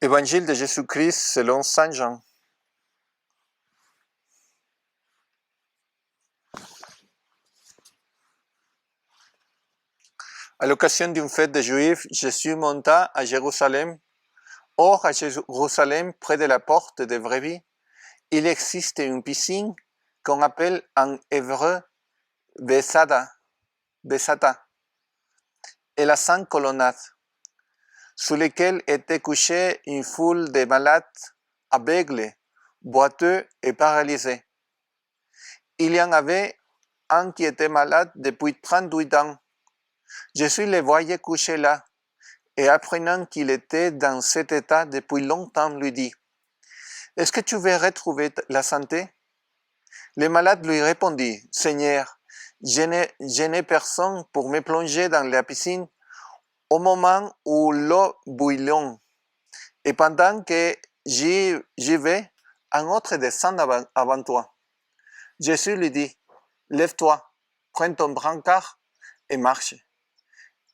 Évangile de Jésus-Christ selon Saint Jean. À l'occasion d'une fête des Juifs, Jésus monta à Jérusalem. Or, à Jérusalem, près de la porte des Brebis, il existe une piscine qu'on appelle en hébreu Besata, et la 5 colonnades, sous lesquelles était couchée une foule de malades, aveugles, boiteux et paralysés. Il y en avait un qui était malade depuis 38 ans. Jésus le voyait couché là, et apprenant qu'il était dans cet état depuis longtemps, lui dit, « Est-ce que tu veux retrouver la santé ?» Le malade lui répondit, « Seigneur, je n'ai personne pour me plonger dans la piscine au moment où l'eau bouillonne, et pendant que j'y vais, un autre descend avant toi. » Jésus lui dit, « Lève-toi, prends ton brancard et marche. »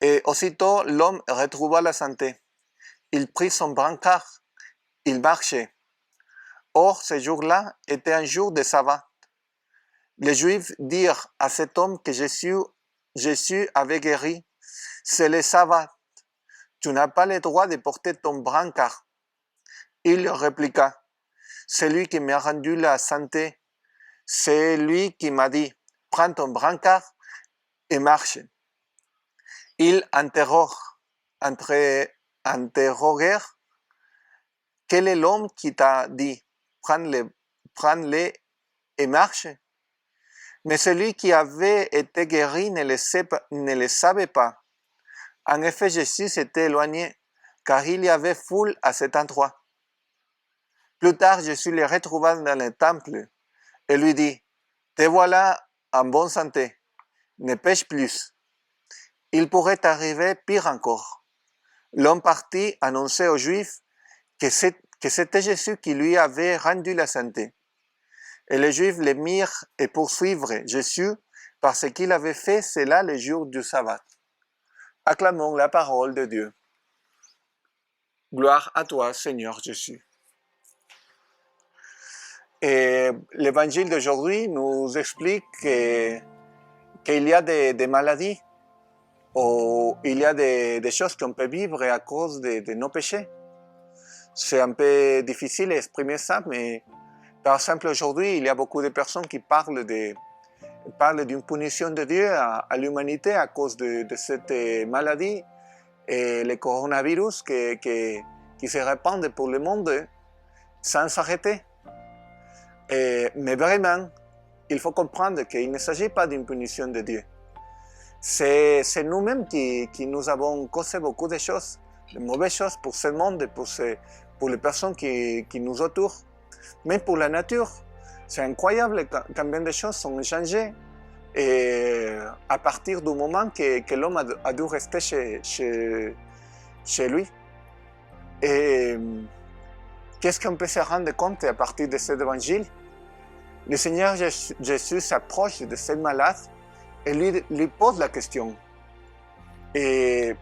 Et aussitôt l'homme retrouva la santé. Il prit son brancard, il marchait. Or, ce jour-là était un jour de sabbat. Les Juifs dirent à cet homme que Jésus avait guéri, « C'est le sabbat, tu n'as pas le droit de porter ton brancard. » Il leur répliqua, « C'est lui qui m'a rendu la santé, c'est lui qui m'a dit, « Prends ton brancard et marche. » Ils interrogèrent, « Quel est l'homme qui t'a dit, prends-le et marche ?» Mais celui qui avait été guéri ne le savait pas. En effet, Jésus s'était éloigné, car il y avait foule à cet endroit. Plus tard, Jésus le retrouva dans le temple et lui dit, « Te voilà en bonne santé, ne pêche plus. » Il pourrait arriver pire encore. L'homme partit annoncer aux Juifs que c'était Jésus qui lui avait rendu la santé. Et les Juifs le mirent et poursuivre Jésus parce qu'il avait fait cela le jour du sabbat. Acclamons la parole de Dieu. Gloire à toi, Seigneur Jésus. Et l'évangile d'aujourd'hui nous explique qu'il y a des maladies ou il y a des choses qu'on peut vivre à cause de nos péchés. C'est un peu difficile d'exprimer ça, mais par exemple aujourd'hui, il y a beaucoup de personnes qui parlent d'une punition de Dieu à l'humanité à cause de cette maladie et le coronavirus qui se répand pour le monde sans s'arrêter. Mais vraiment, il faut comprendre qu'il ne s'agit pas d'une punition de Dieu. C'est nous-mêmes qui nous avons causé beaucoup de choses, de mauvaises choses pour ce monde, pour les personnes qui nous entourent, même pour la nature. C'est incroyable combien de choses sont changées et à partir du moment que l'homme a dû rester chez lui. Et qu'est-ce qu'on peut se rendre compte à partir de cet évangile? Le Seigneur Jésus s'approche de ce malade et lui pose la question. Et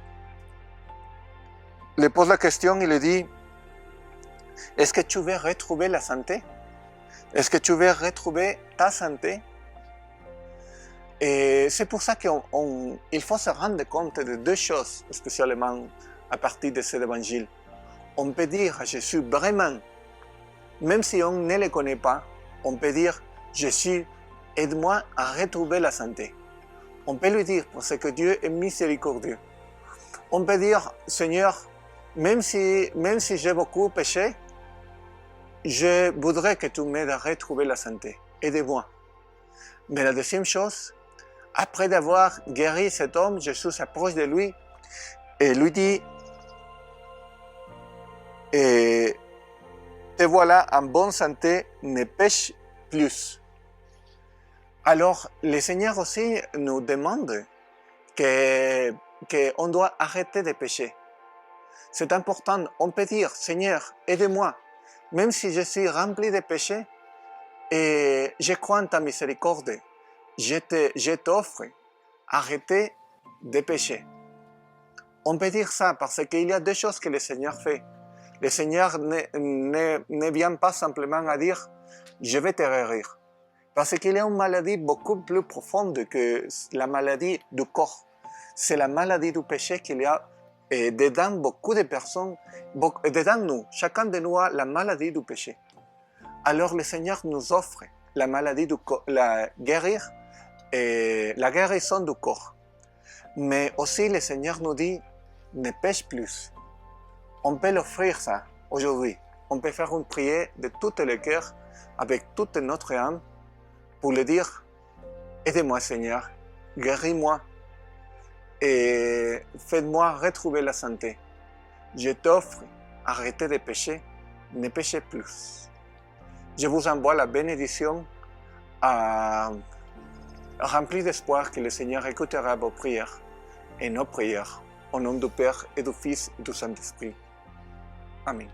lui pose la question, il lui dit, est-ce que tu veux retrouver la santé? Est-ce que tu veux retrouver ta santé? Et c'est pour ça qu'il faut se rendre compte de deux choses, spécialement à partir de cet évangile. On peut dire à Jésus vraiment, même si on ne le connaît pas, on peut dire, Jésus, aide-moi à retrouver la santé. On peut lui dire, parce que Dieu est miséricordieux. On peut dire, Seigneur, même si j'ai beaucoup péché, je voudrais que tu m'aides à retrouver la santé. Aide-moi. Mais la deuxième chose, après d'avoir guéri cet homme, Jésus s'approche de lui et lui dit, et te voilà en bonne santé, ne pêche plus. Alors, le Seigneur aussi nous demande qu'on doit arrêter de pécher. C'est important, on peut dire, Seigneur, aide-moi, même si je suis rempli de péchés, et je crois en ta miséricorde, je t'offre, arrêtez de pécher. On peut dire ça parce qu'il y a deux choses que le Seigneur fait. Le Seigneur ne vient pas simplement à dire « je vais te guérir ». Parce qu'il y a une maladie beaucoup plus profonde que la maladie du corps. C'est la maladie du péché qu'il y a dedans beaucoup de personnes, dedans nous, chacun de nous a la maladie du péché. Alors le Seigneur nous offre la maladie du corps, la guérison du corps. Mais aussi le Seigneur nous dit ne pêche plus. On peut l'offrir ça aujourd'hui. On peut faire une prière de tout le cœur avec toute notre âme pour lui dire aide-moi Seigneur, guéris-moi et faites-moi retrouver la santé. Je t'offre, arrêtez de pécher, ne péchez plus. Je vous envoie la bénédiction remplie d'espoir que le Seigneur écoutera vos prières et nos prières. Au nom du Père et du Fils et du Saint-Esprit. Amen.